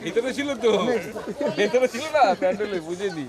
ভিতরে ছিল তো, ভেতরে ছিল না প্যান্ডেলে, বুঝেনি।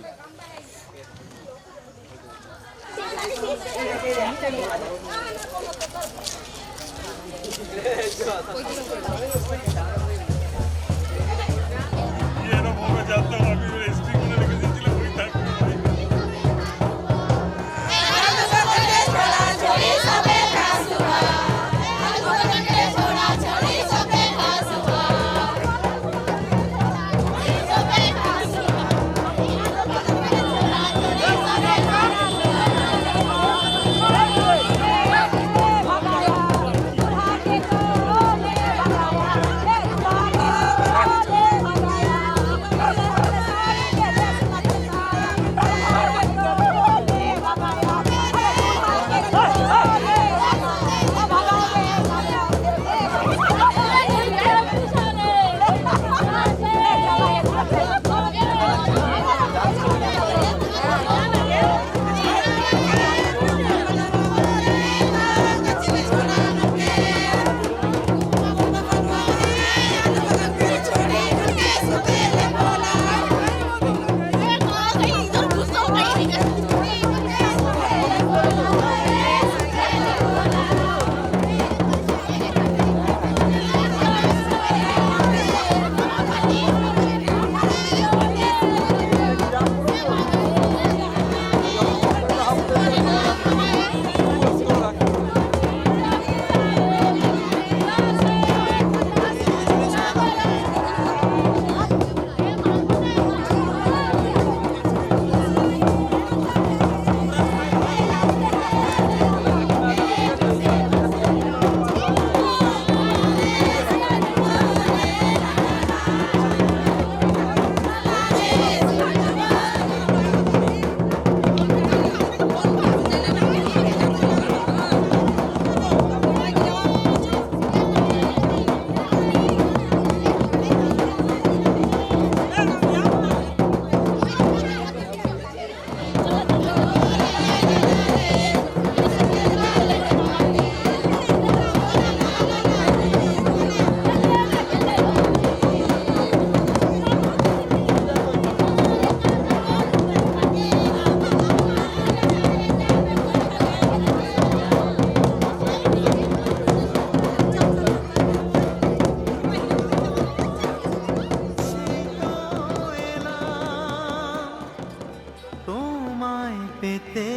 পেতে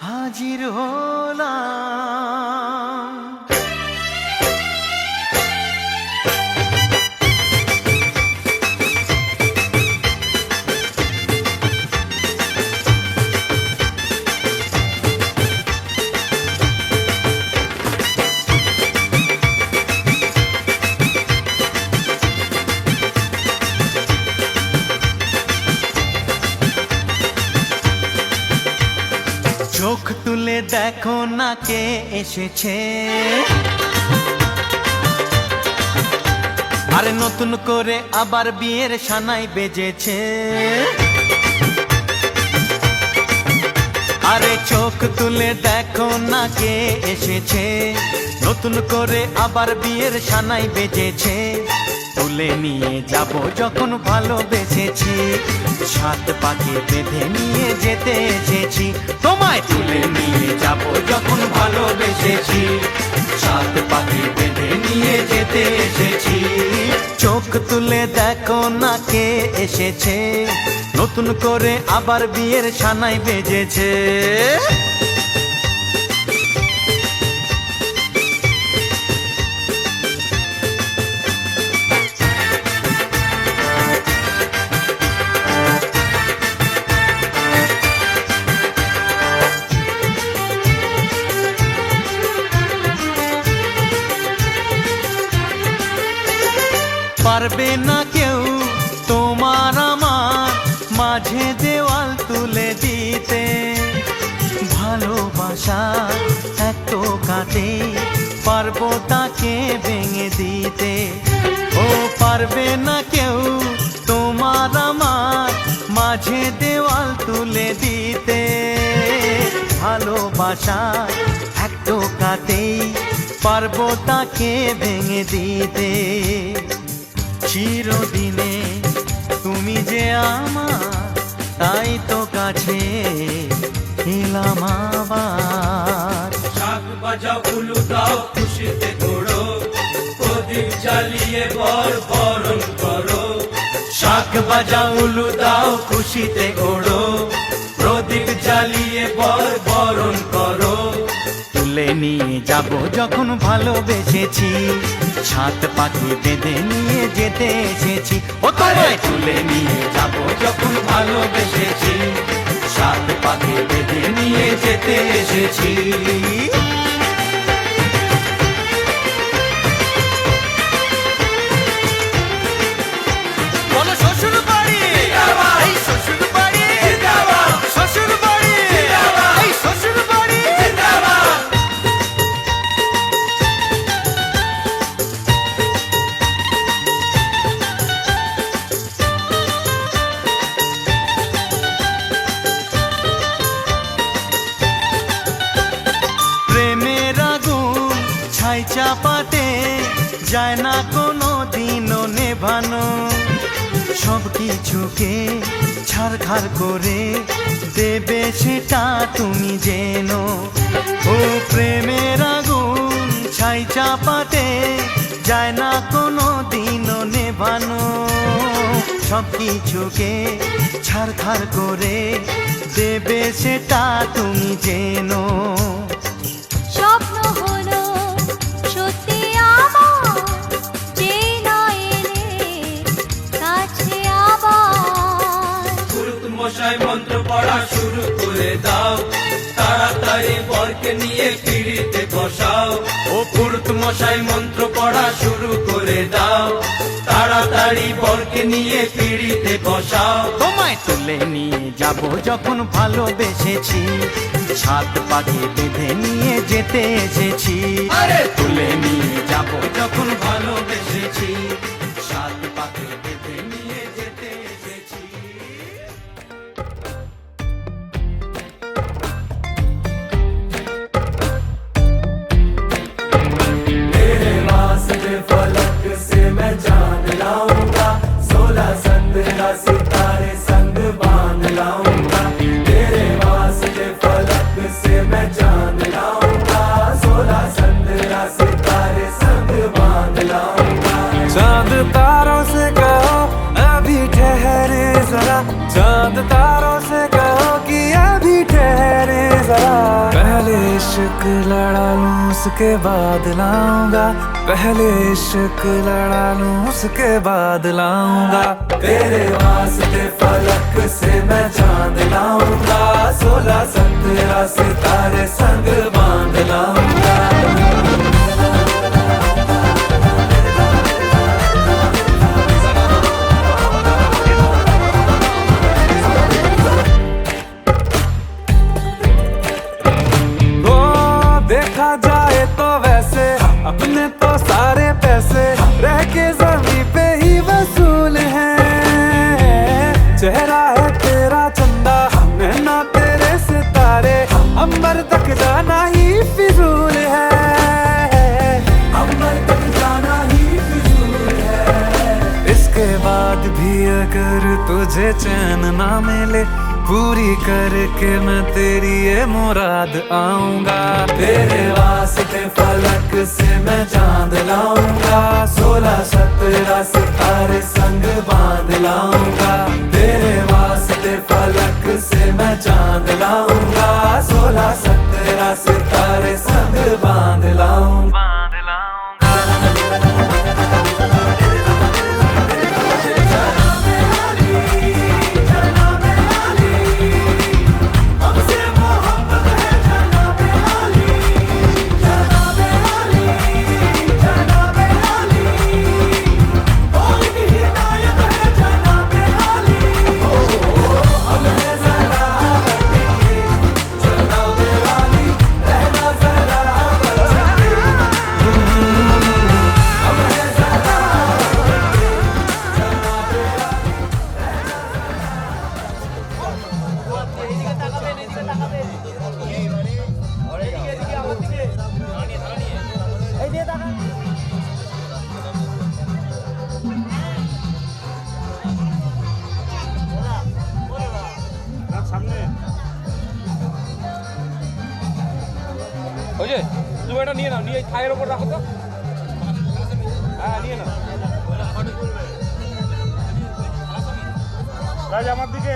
হাজির হলাম। চোখ তুলে দেখো না কে এসেছে, আরে নতুন করে আবার বিয়ের সানাই বেজেছে। আরে চোখ তুলে দেখো না কে এসেছে, নতুন করে আবার বিয়ের সানাই বেজেছে। তুলে নিয়ে যাব যখন ভালোবেসেছি, সাত পাকে বেঁধে নিয়ে যেতে এসেছি। তোমায় তুলে নিয়ে যাব যখন ভালোবেসেছি, সাত পাকে বেঁধে নিয়ে যেতে এসেছি। চোখ তুলে দেখো না কে এসেছে, নতুন করে আবার বিয়ের সানাই বেজেছে। পারবে না কেউ তোমার আমার মাঝে দেওয়াল তুলে দিতে, ভালোবাসা ভালোবাসা এক টোকাতে পারবো তাকে ভেঙে দিতে। ও পারবে না কেউ তোমার আমার মাঝে দেওয়াল তুলে দিতে। ভালোবাসা এক টোকাতেই পারবো তাকে ভেঙে দিতে। চিরদিনে তুমি যে আমার, তাই তো কাছে এলাম আবার। শাক বাজাও উলু দাও খুশিতে ঘোড়ো, প্রদীপ জ্বালিয়ে বরণ করো। শাক বাজাও উলু দাও খুশিতে ওড়ো, প্রদীপ জ্বালিয়ে বরণ করো। তুলে নিয়ে যাব যখন ভালোবেসেছি, সাত পাখি বেঁধে নিয়ে যেতে এসেছি। ও তোমায় তুলে নিয়ে যাব যখন ভালোবেসেছি, সাত পাখি বেঁধে নিয়ে যেতে এসেছি। বলো শ্বশুর বাড়ি, এই শ্বশুর বাড়ি, শ্বশুর বাড়ি, এই শ্বশুর বাড়ি। প্রেমের আগুন ছাই চাপাতে যায় না কোনো দিনও নেভানো। সব কিছুকে ছাড়খাড় করে দেবে সেটা তুমি জেনো। ও প্রেমের আগুন ছাই চাপাতে যায় না কোনো দিনও নেভানো। সব কিছুকে ছাড়খাড় করে দেবে সেটা তুমি জেনো। স্বপ্ন হলো সত্যি আমার, যে না এলে কাছে আবার। পুরুত মশাই মন্ত্র পড়া শুরু করে দাও, তাড়াতাড়ি বরকে নিয়ে পিড়িতে বসাও। ও পুরুত মশাই মন্ত্র পড়া শুরু করে দাও, তাড়াতাড়ি বরকে নিয়ে পিড়িতে বসাও। তোমায় তুলে নিয়ে যাব যখন ভালোবেসেছি, সাত পাখি বেঁধে নিয়ে যেতে এসেছি। আরে তুলে নিয়ে যাব যখন ভালোবেসেছি, সাত পাখি বেঁধে নিয়ে যেতে এসেছি। तेरे वास्ते फलक से मैं चांद लाऊंगा, 16 17 सितारे संग बांध लाऊंगा। तेरे वास्ते फलक से मैं चांद लाऊंगा, 16 17 सितारे संग बांध लाऊंगा। चांद तारों से कहो अभी ठहरे जरा, चांद तारों से कहो कि अभी ठहरे जरा। पहले इश्क लड़ा लूं उसके बाद लाऊंगा, पहले इश्क लड़ा लूं उसके बाद लाऊंगा। तेरे वास्ते फलक से मैं चांद लाऊंगा, 16 17 सितारे संग बांध लाऊंगा। ओ देखा जाए तो वैसे अपने तो सारे पैसे रह के जमीन पे ही वसूल हैं। चेहरा है तेरा चंदा, नैना तेरे सितारे, अंबर तक जाना ही फिजूल है। अंबर तक जाना ही फिजूल है। इसके बाद भी अगर तुझे चैन ना मिले, पूरी करके मैं तेरी ये मुराद आऊंगा। तेरे वास्ते फलक से मैं चांद लाऊंगा, 16 17 सितारे संग बांध लाऊंगा। तेरे वास्ते फलक से मैं चांद लाऊंगा, 16 17 सितारे संग बांध लाऊंगा। ওই যে তুমি এটা নিয়ে নাও, নিয়ে এই থায়ের ওপর রাখো তো। হ্যাঁ নিয়ে নাও। রাজ আমার দিকে।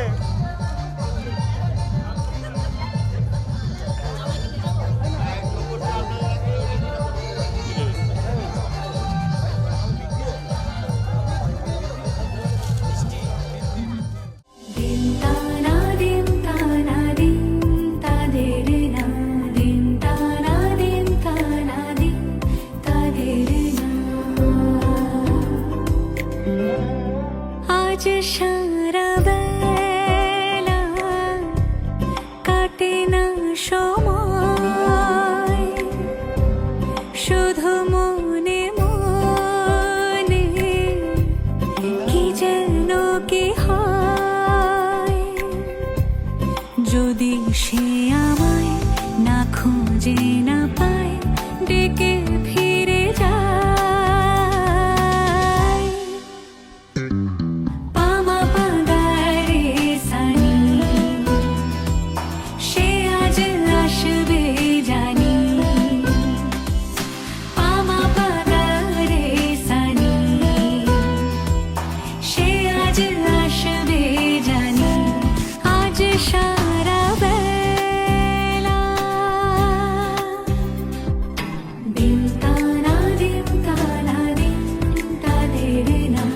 দিন তানা দিন তানা দিন তাদের না দিন তানা দিন তানা দিন তাদের না আজ সারা বেলা কাটে না সময় শুধু মনে মনে কি যেন কি হয় যদি সে আমায় না খুঁজে না পায় ডেকে ফিরে যায় পামা পাগারে সানি সে আজ আসবে জানি পামা পাগারে সানি সে আজ আসবে জানি আজ সারা বেলা দিন তানা দিন তানা দিন তাদের না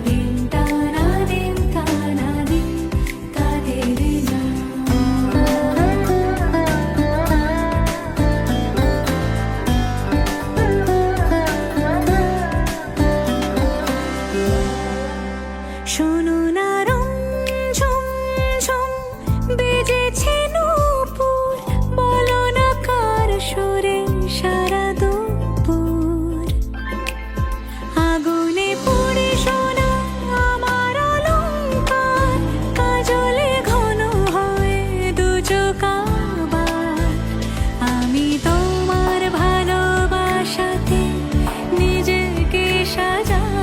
দিন তানা দিন তানা দিন তাদের না শোনো না রং ঝুম ঝুম বেজেছে নূপুর বলো না কার সুরে সারা দুপুর আগুনে পুড়ে সোনা আমার অলংকার কাজলে ঘন হয়ে দু চোখ আবার আমি তোমার ভালোবাসাতে নিজেকে সাজাই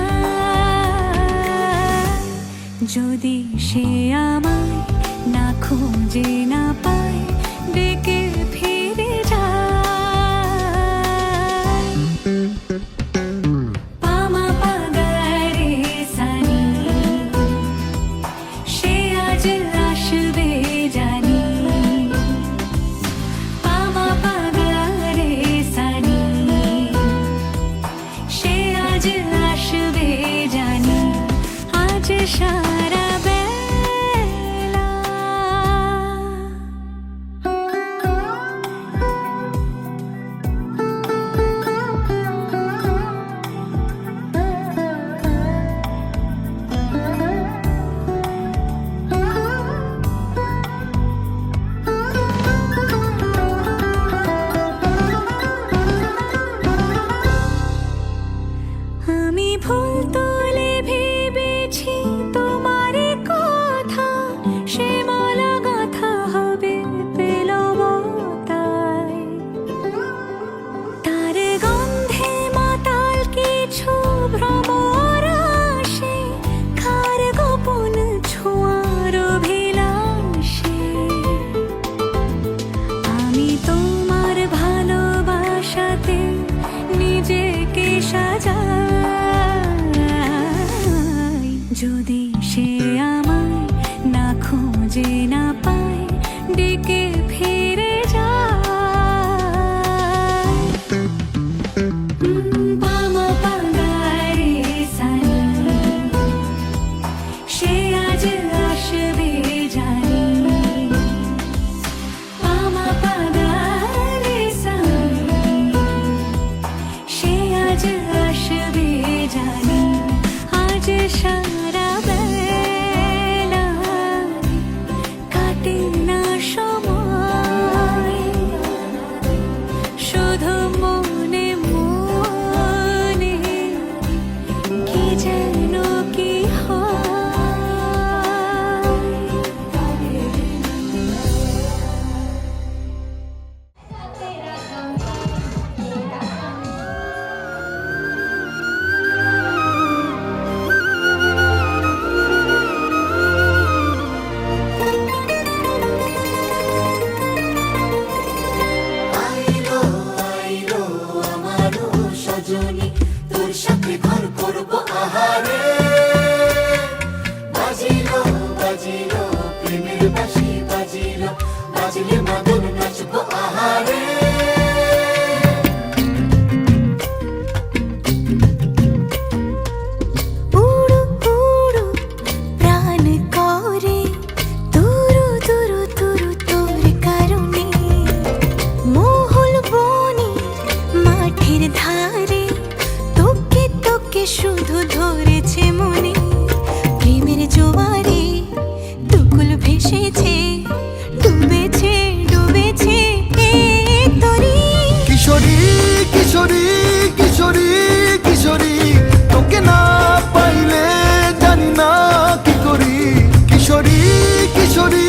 যদি সে আমায় না খুঁজে না পায় ডেকে ফিরে যায় পামা পাগারে সানি সে আজ আসবে জানি পামা পাগারে সানি সে আজ আসবে জানি আজ সারা বেলা সজনী তোর সাথে ঘর করব আহারে বাজিলো বাজিলো প্রেমের বাঁশি বাজিলো বাজলে মদন নাচবো আহারে উড়ো উড়ো প্রাণ করে তুরু তুরু তুরু তোর কারণে মহল বনে মাঠের ধারে তোকে তোকে শুধু ধরেছে মনে প্রেমের জোয়ারে দুকুল ভেসেছে ডুবেছে ডুবেছে এ তরি কিশোরী কিশোরী কিশোরী কিশোরী তোকে না পাইলে জানি না কি করি কিশোরী কিশোরী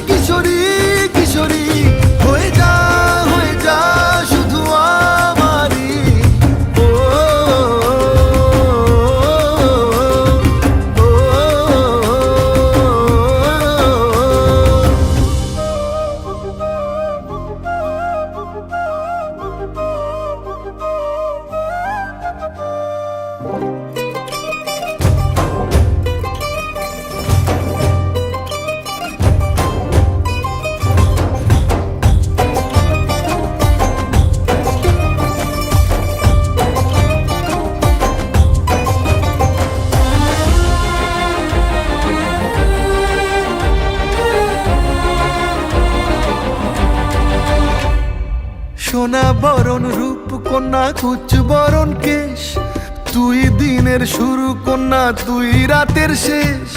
কিশোরী কিশোরী হয়ে যা শুধু আমারি ও, ও, ও, ও, সোনা বরণ রূপ কন্যা কুচ বরণ কেশ তুই দিনের শুরু কন্যা তুই রাতের শেষ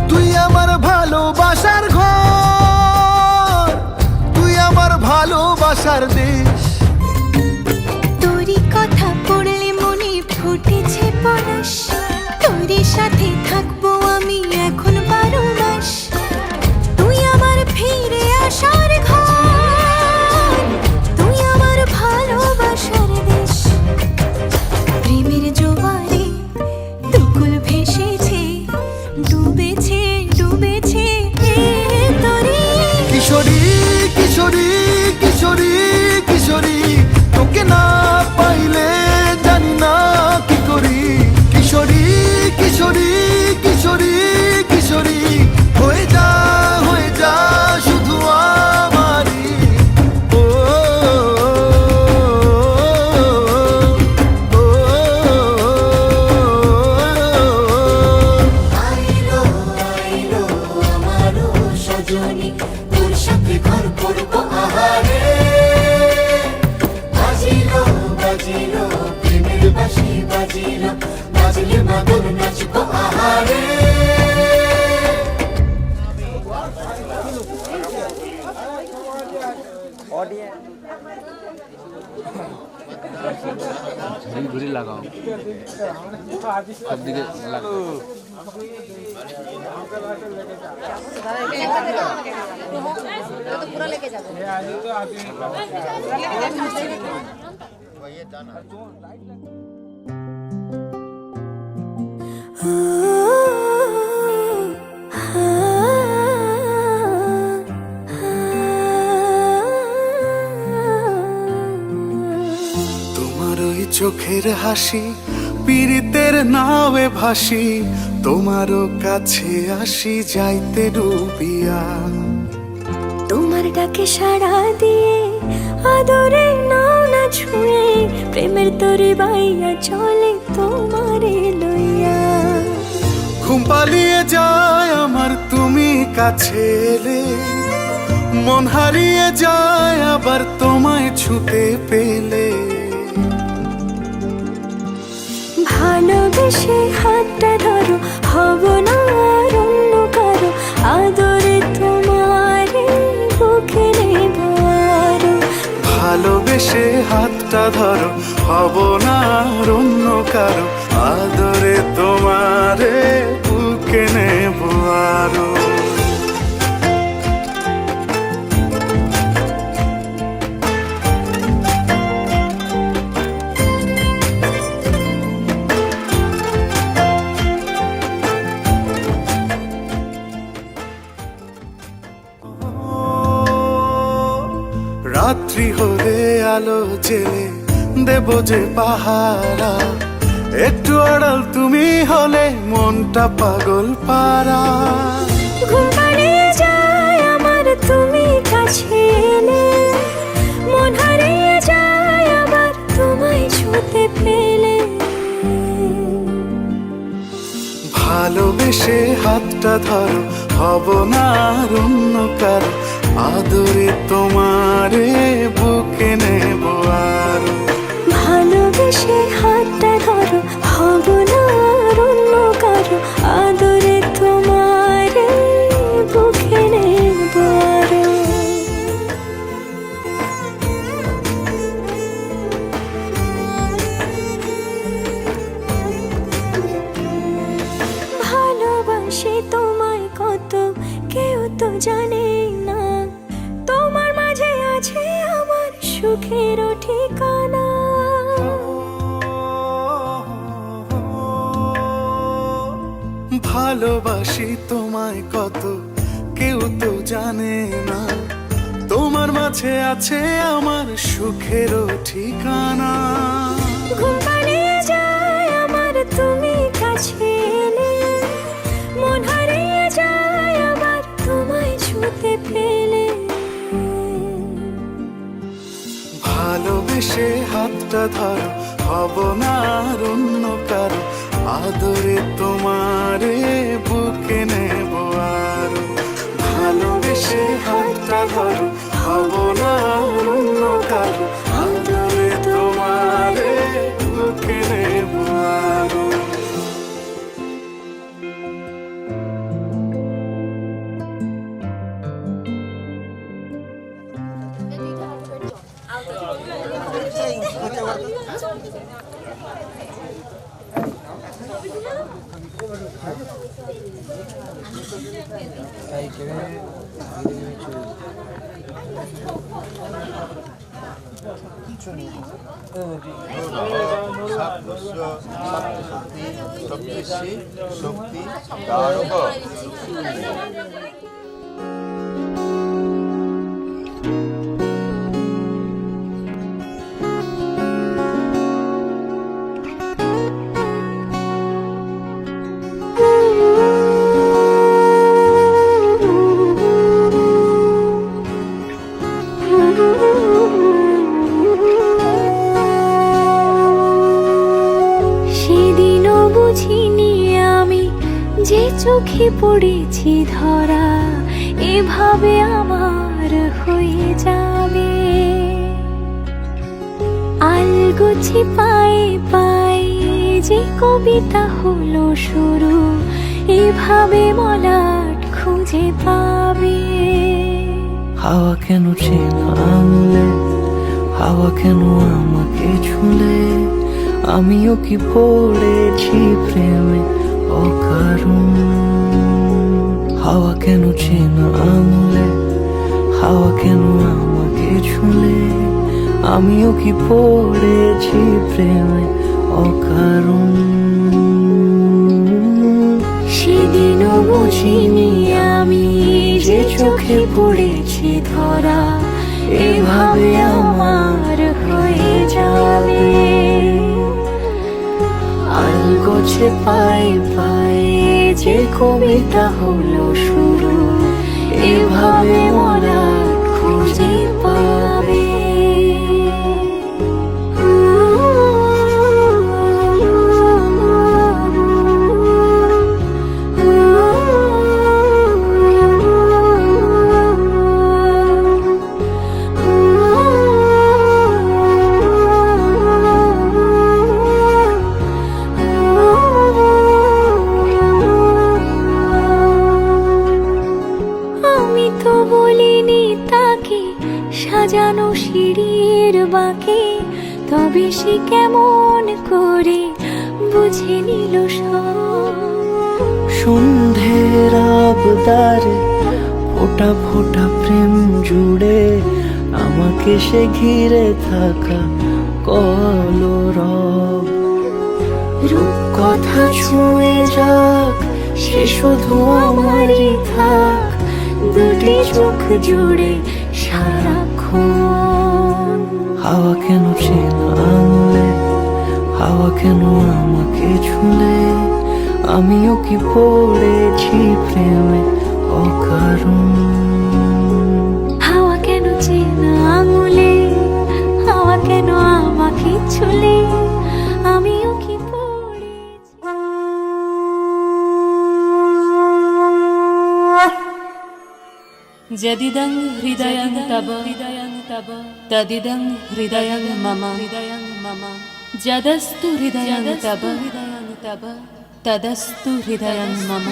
তুই আমার ভালোবাসার ঘর তুই আমার ভালোবাসার দেশ তোরই কথা পড়লে মনে ফুটেছে পরশ তোরই সাথে থাকবো আমি এখন 12 মাস তুই আমার ফিরে আসার ঘর তুই আমার ভালোবাসার দেশ প্রেমের জোয়ারে দুকুল ভেসেছে ডুবেছে ডুবেছে এ তরি কিশোরী কিশোরী কিশোরী কিশোরী তোকে না পাইলে জানি না কি করি কিশোরী কিশোরী কিশোরী কিশোরী হয়ে যা শুধু আমারি ও, ও, ও, আইলো আইলো আমারও সজনী তোর সাথে ঘর করব আহারে বাজিলো বাজিলো প্রেমের বাঁশি বাজিলো বাজলে মদন নাচবো আহারে ঘুরি ঘুরি লাগাও সব দিকে লাগাও তোমার ওই চোখের হাসি পীড়িতের নাওয়ে ভাসি তোমারও কাছে আসি যাইতে ডুবিয়া তোমার ডাকে সাড়া দিয়ে আদরে নাও না ছুঁয়ে প্রেমের তরি বাইয়া চলে তোমারে লইয়া ঘুম পালিয়ে যায় আমার তুমি কাছে এলে মন হারিয়ে যায় আবার তোমায় ছুতে পেলে ভালোবেসে হাতটা ধরো হব না আর অন্য কারো আদরে তোমারে বুকে নেব আরো ভালোবেসে হাতটা ধরো হব না আর অন্য কারো আদরে তোমারে বুকে নেব আরো রাত্রি হলে আলো জেলে দেব যে পাহারা, একটু আড়াল তুমি হলে মনটা পাগল পারা। ঘুম পাড়িয়ে যায় আমার তুমি কাছে এলে, মন হারিয়ে যায় আবার তোমায় ছুঁতে পেলে। ভালোবেসে হাতটা ধরো, হব না আর অন্য কারো, আদরে তোমারে বুকে নেব আরো। ভালোবেসে হাতটা ধরো, হব না আর অন্য কারো, আদরে তোমারে বুকে নেব আরো। ভালোবাসি তোমায় কত কেউ তো জানে না, তোমার মাঝে আছে আমার সুখের ঠিকানা। ভালোবাসি তোমায় কত কেউ তো জানে না, তোমার মাঝে আছে আমার সুখেরও ঠিকানা। ঘুম পাড়িয়ে যায় আমার তুমি কাছে এলে, মন হারিয়ে যায় আবার তোমায় ছুঁতে পেলে। ভালোবেসে হাতটা ধরো, হব না আর অন্য কারো, আদরে তোমারে বুকে নেব আরো। ভালোবেসে হাতটা ধরো, হব না আর অন্য কারো, আদরে তোমারে বুকে নেব আরো। শক্তি তার উপর সেদিনও বুঝিনি আমি যে চোখে পড়েছি ধরা, এভাবে আমার হয়ে যাবে। আলগোছি পায়ে পায়ে যে কবিতা হলো শুরু, এভাবে মলাট খুঁজে পাবে। হাওয়া কেন চেনা আঙুলে, হাওয়া কেন আমাকে ছুলে, আমিও কি পড়েছি প্রেমে অকারণ। হাওয়া কেন চেনা আঙুলে, হাওয়া কেন আমাকে ছুলে, আমিও কি পড়েছি প্রেমে অকারণ। সেদিনও বুঝিনি আমি যে চোখে পড়েছি ধরা, এভাবে আমার হয়ে যাবে। আলগোছে পায়ে পায়ে যে কবিতা হলো শুরু, এভাবে মরা খুঁজে পাবে। আমি তো বলিনি তাকে সাজানো সিঁড়ির বাঁকে, তবে সে কেমন করে বুঝে নিল সব। সন্ধ্যের আবদারে ফোটা ফোটা প্রেম জুড়ে, আমাকে সে ঘিরে থাকা কলরব। রূপকথা ছুঁয়ে যাক, সে শুধু আমারই থাক, দুটি চোখ জুড়ে সারাক্ষণ। হাওয়া কেন চেনা আঙুলে, হাওয়া কেন আমাকে ছুলে, আমিও কি পড়েছি প্রেমে অকারণ। হাওয়া কেন চেনা আঙুলে, হাওয়া কেন আমাকে ছুলে, আমিও কি যদিদং হৃদয়ং তব তদিদং হৃদয়ং মম যদস্তু হৃদয়ং তব তদস্তু হৃদয়ং মম।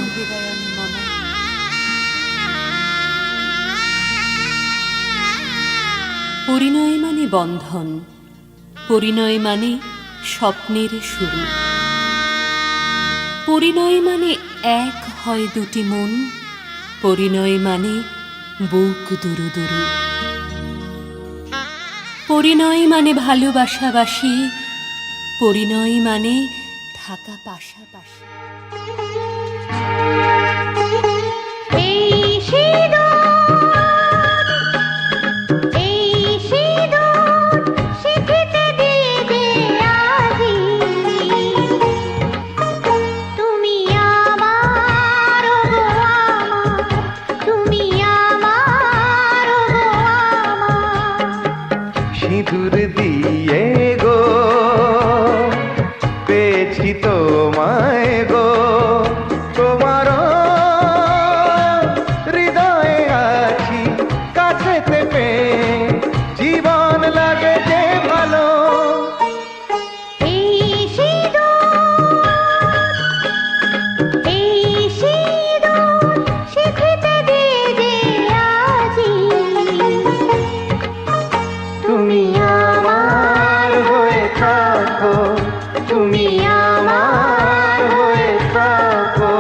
পরিণয় মানে বন্ধন, পরিণয় মানে স্বপ্নের শুরু, পরিণয় মানে এক হয় দুটি মন, পরিণয় মানে বুক দুরু দুরু, পরিণয় মানে ভালোবাসাবাসি, পরিণয় মানে থাকা পাশাপাশি। সিঁদুর দিয়ে গো পেয়েছি তোমায় গো, তোমার হৃদয়ে আছি কাছেতে পেয়ে, জীবন লাগে যে ভালো। তুমি আমার হয়ে থাকো, তুমি আমার হয়ে থাকো।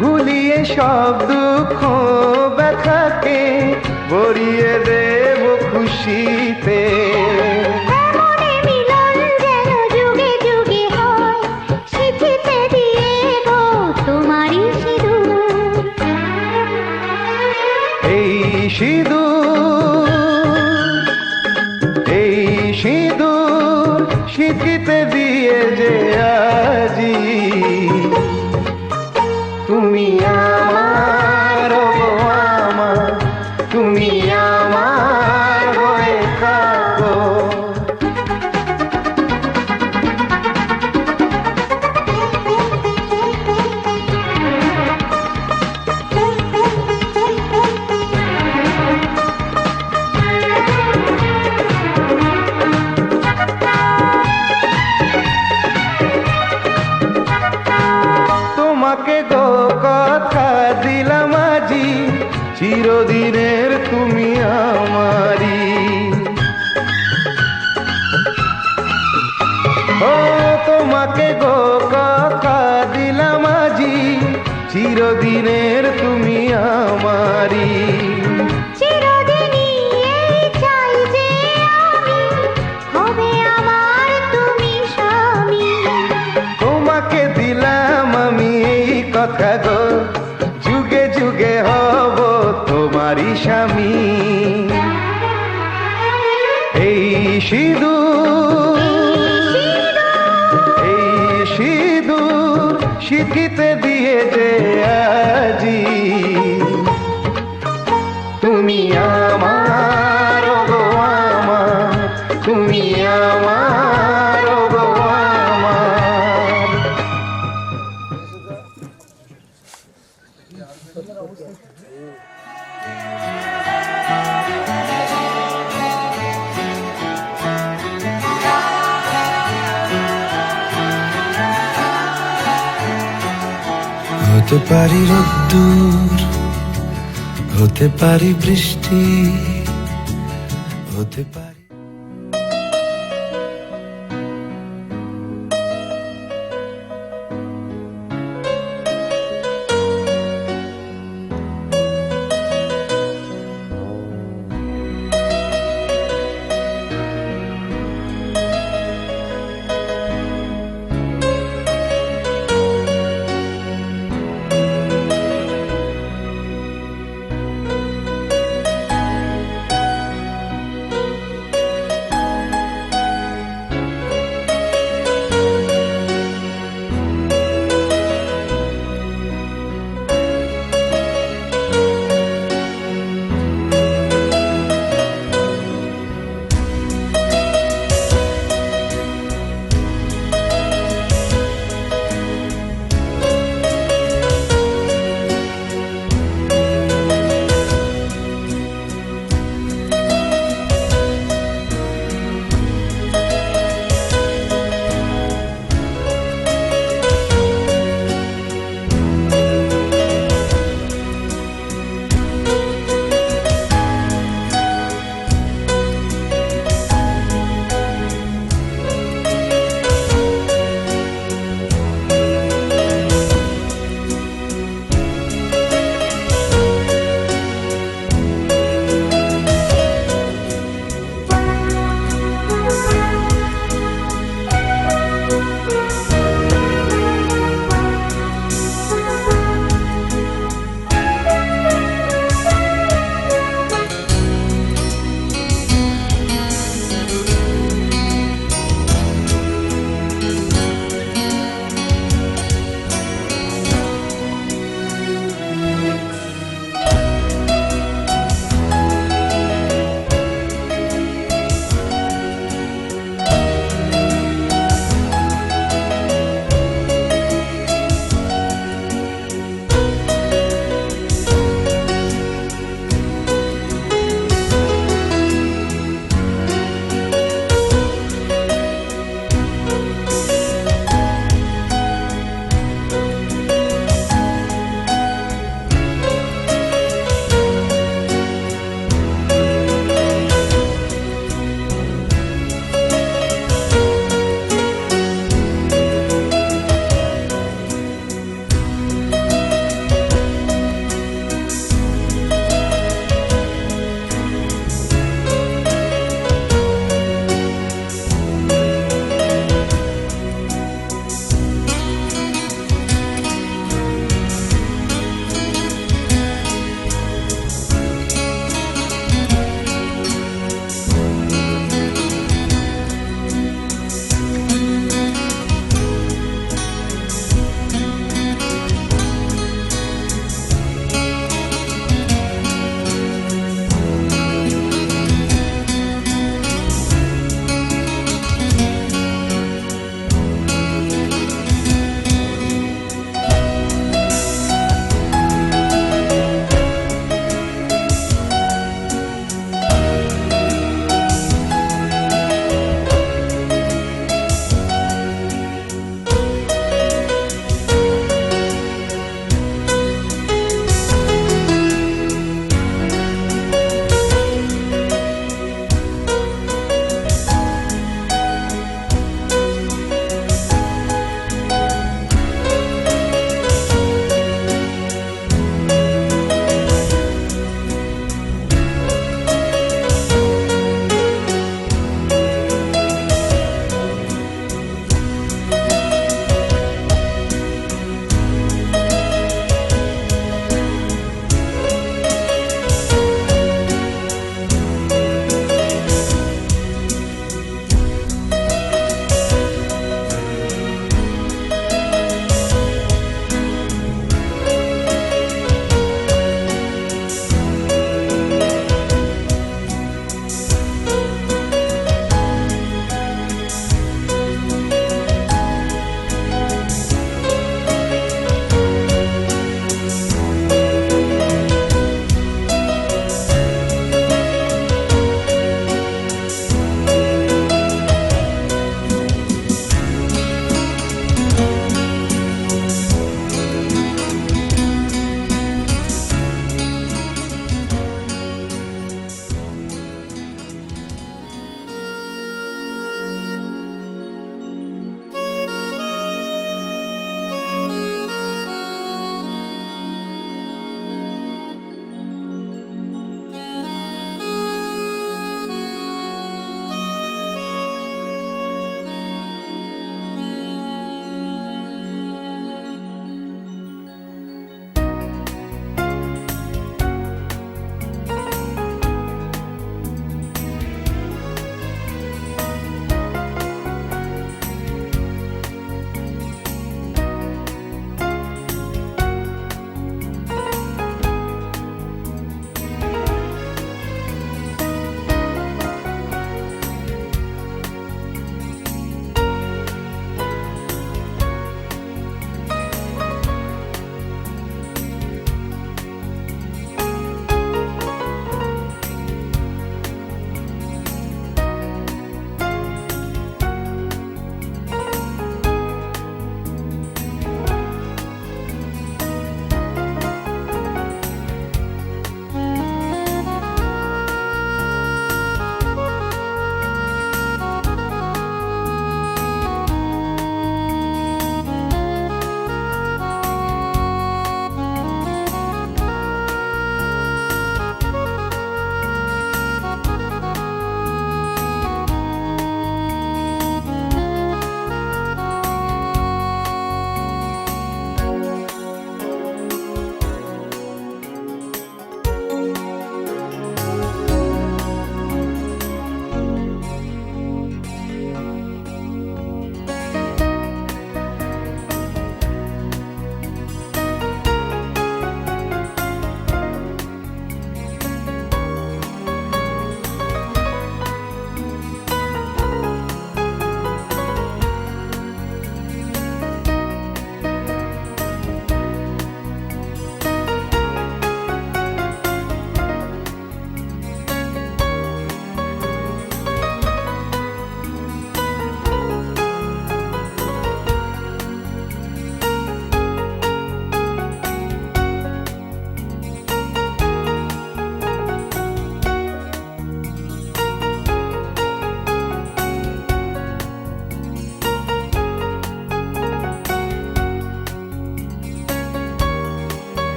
ভুলিয়ে সব দুঃখ ব্যথাকে ভরিয়ে দেব খুশিতে। এই সিঁদুর, এই সিঁদুর সিঁথিতে দিয়ে যে আজি, তুমি আমার গো আমার, তুমি আমার হয়ে থাকো। তোমাকে গো কথা দিলাম আজি, চিরদিনের তুমি আমারি। ও তোমাকে গো কথা দিলাম আজি, চিরদিনের তুমি আমারি। তোমাকে দিলাম আমি এই কথা গো, যুগে যুগে হব তোমারই স্বামী। এই সিঁদুর, এই সিঁদুর সিঁথিতে দিয়ে যে আজি, তুমি আমার গো আমার, তুমি আমার গো আমার। হতে পারি রোদ্দুর, হতে পারি বৃষ্টি, হতে পারি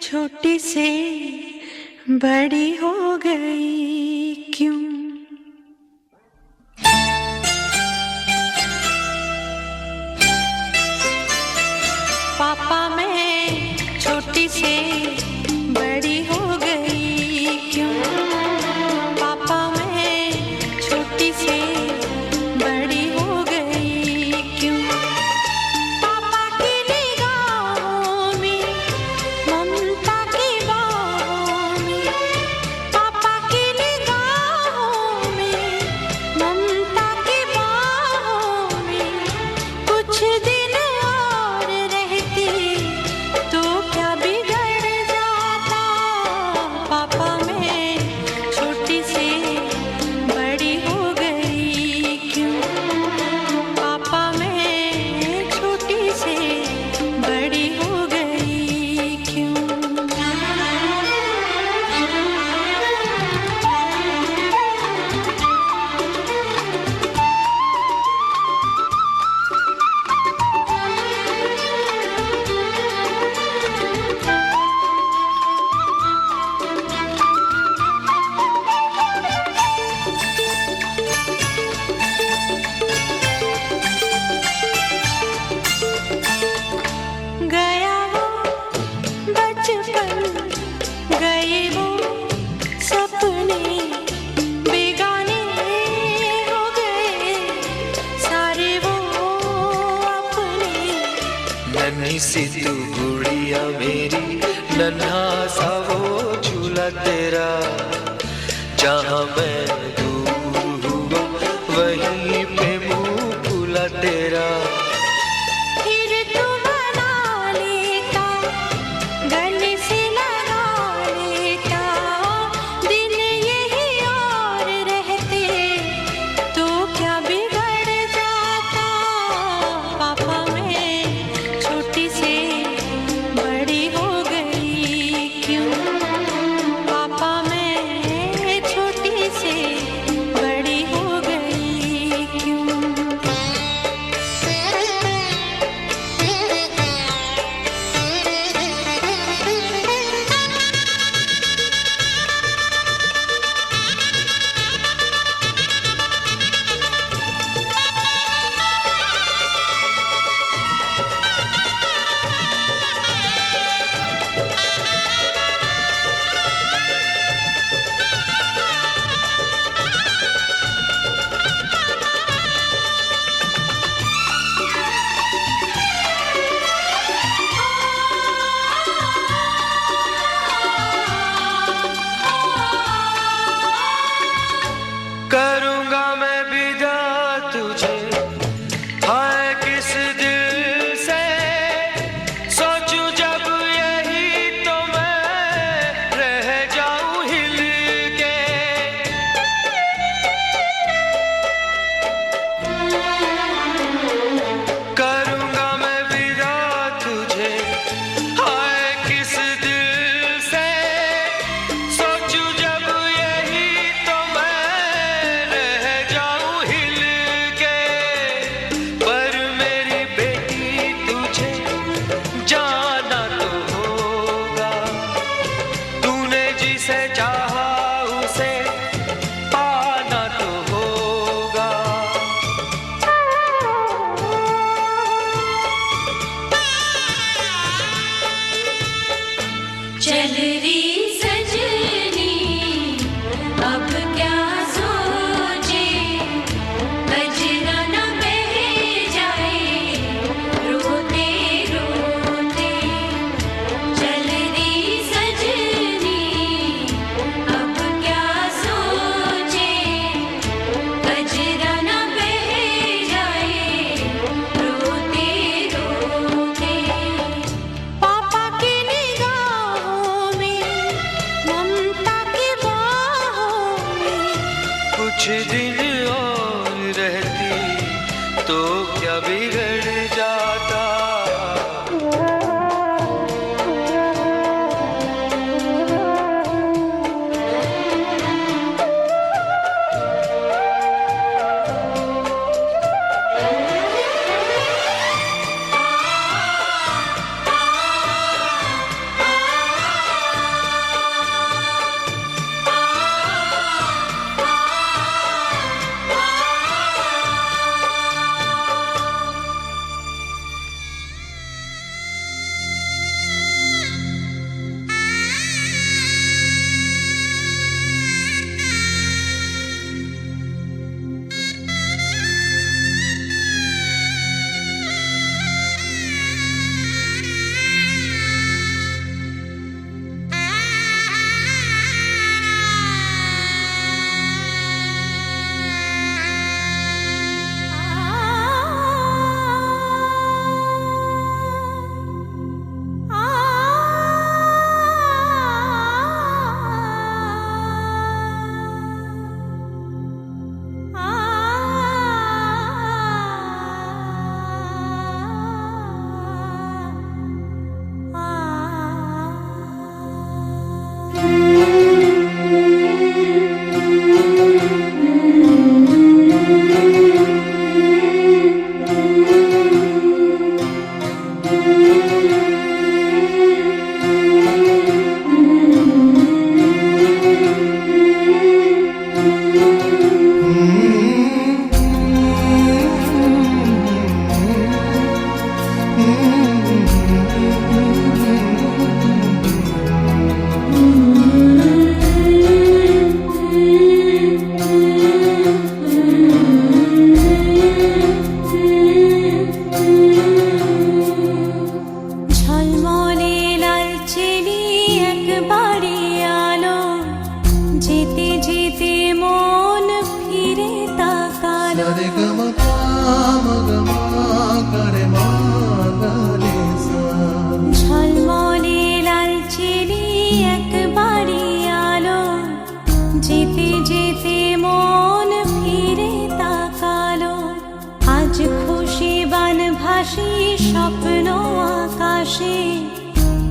छोटी से बड़ी हो गई क्यों? पापा मैं छोटी से बड़ी हो गई क्यों? पापा मैं छोटी से बड़ी हो गई क्यों? पापा की निगाहों में ममता की बाहों में, पापा की निगाहों में ममता की बाहों में कुछ दिन और रहती तो क्या बिगड़ जाता? पापा मैं छोटी से बड़ी हो गई क्यों? पापा मैं छोटी से बड़ी हो गई क्यों? गया वो बचपन, गए वो सपने, बेगाने हो गए सारे वो अपने। नन्ही सी तू गुड़िया मेरी, नन्हा सा वो झूला तेरा, जहाँ मैं दूर हुआ वहीं पे मुँह खुला तेरा। फिर तू बना लेता, गले से लगा लेता, दिन यही और रहते तो क्या बिगड़ जाता? पापा मैं छोटी से बड़ी हो गई क्यों? पापा मैं छोटी से बड़ी हो गई क्यों? करूँगा मैं विदा तुझे, हाय किस दिल से सोचूं जब यही तो मैं रह जाऊं हिल के। करूँगा मैं विदा तुझे, हाय किस दिल से सोचूं जब यही तो मैं रह जाऊं हिल के। पर मेरी बेटी तुझे जाना तो होगा, तूने जिसे चाहा उसे पाना तो होगा। चल री सजनी अब क्या सोचे, बजना न बह जाए रोते रोते। चल री सजनी अब क्या सोचे, बजना न बह जाए रोते रोते। पापा की निगाहों में ममता की बाहों में कुछ दिन और रहती तो क्या बिगड़ जाता?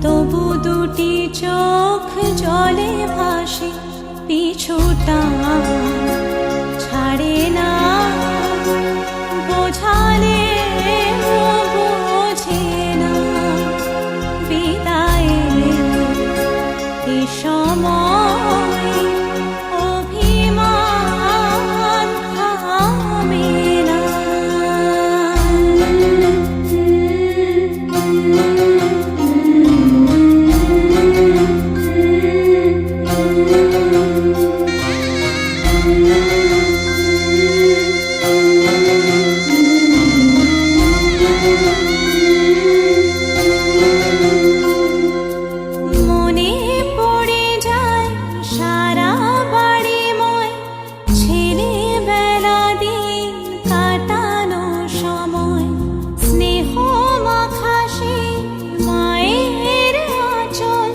তবু দুটি চোখ জলে ভাসে, পিছুটা ছাড়ে না, বোঝালে বোঝে না, বিদায়ের এ সময় অভিমান থামে না। মনে পড়ে যায় সারা বাড়িময় ছেলেবেলা দিন কাটানো সময়, স্নেহ মাখা সেই মায়ের আঁচল,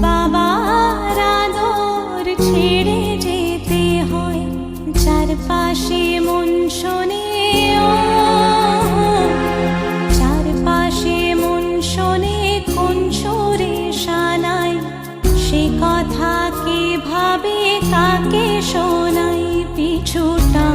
বাবার আদর ছেড়ে যেতে হয়, চারপাশে মন শোনে ও, চারপাশে মন শোনে কোন সুরে শানাই, সে কথা কে ভাবে কাকে শোনাই, পিছুটা